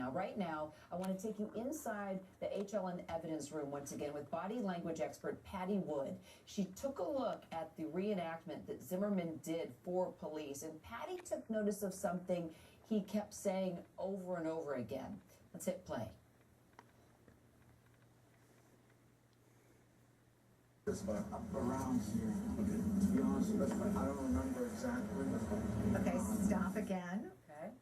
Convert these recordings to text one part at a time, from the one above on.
now. Right now, I want to take you inside the HLN evidence room once again with body language expert Patti Wood. She took a look at the reenactment that Zimmerman did for police, and Patti took notice of something he kept saying over and over again. Let's hit play. But around here, to be honest with you, I don't remember exactly. Okay, stop again. Okay.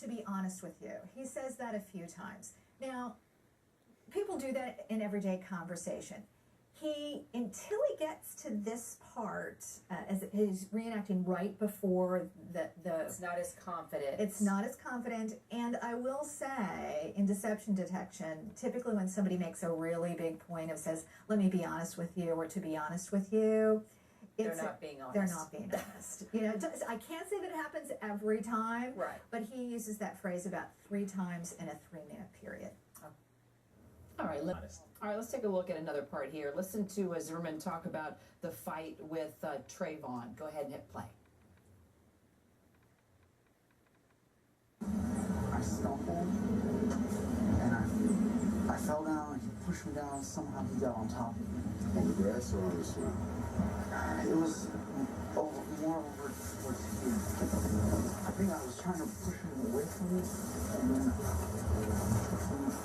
To be honest with you, he says that a few times. Now, people do that in everyday conversation. Until he gets to this part, as he's reenacting right before the It's not as confident. It's not as confident, and I will say, in deception detection, typically when somebody makes a really big point of says, let me be honest with you, or to be honest with you, They're not being honest. They're not being honest. You know, I can't say that it happens every time, right? But he uses that phrase about 3 times in a 3-minute period. All right, let's take a look at another part here. Listen to Zimmerman talk about the fight with Trayvon. Go ahead and hit play. I stumbled, and I fell down, and he pushed me down. Somehow he got on top of me. On the grass or on the swing? It was more over towards here. I think I was trying to push him away from me, and then he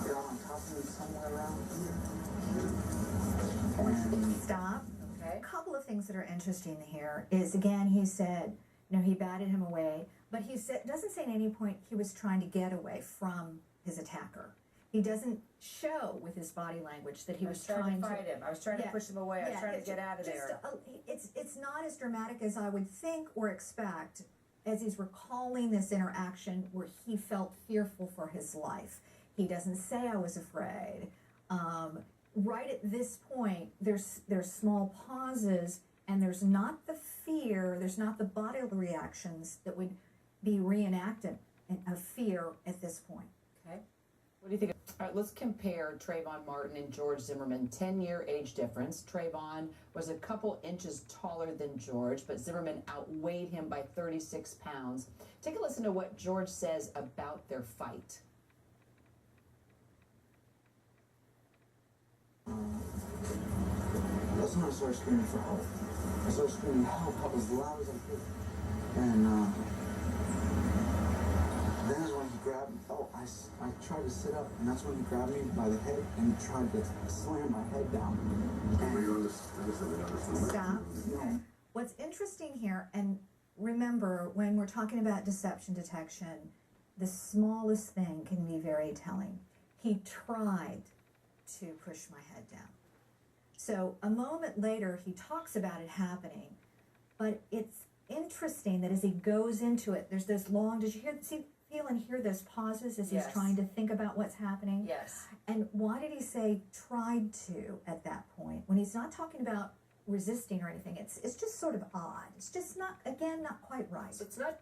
got on top of me somewhere around here. And Stop. Okay. A couple of things that are interesting here is, again, he said, you know, he batted him away, but he doesn't say at any point he was trying to get away from his attacker. He doesn't show with his body language that he was trying to fight him. I was trying to push him away. I was trying to get out of there. It's not as dramatic as I would think or expect as he's recalling this interaction where he felt fearful for his life. He doesn't say I was afraid. Right at this point, there's small pauses, and there's not the fear, there's not the bodily reactions that would be reenacted of fear at this point. Okay. What do you think? All right, let's compare Trayvon Martin and George Zimmerman. 10-year age difference. Trayvon was a couple inches taller than George, but Zimmerman outweighed him by 36 pounds. Take a listen to what George says about their fight. That's when I started screaming for help. I started screaming help as loud as I could. And then is when he grabbed me. Oh, I tried to sit up, and that's when he grabbed me by the head and tried to slam my head down. Stop. Okay. What's interesting here, and remember, when we're talking about deception detection, the smallest thing can be very telling. He tried to push my head down. So a moment later, he talks about it happening, but it's interesting that as he goes into it, there's this long, did you feel and hear those pauses as he's trying to think about what's happening? Yes. And why did he say tried to at that point? When he's not talking about resisting or anything, it's just sort of odd. It's just not, again, not quite right. So it's not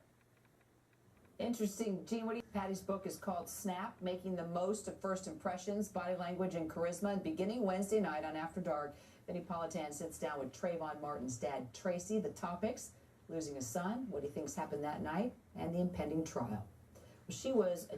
interesting. Gene, what do you think? Patti's book is called Snap, Making the Most of First Impressions, Body Language and Charisma. And beginning Wednesday night on After Dark, Benny Politan sits down with Trayvon Martin's dad, Tracy. The topics: losing a son, what he thinks happened that night, and the impending trial. She was a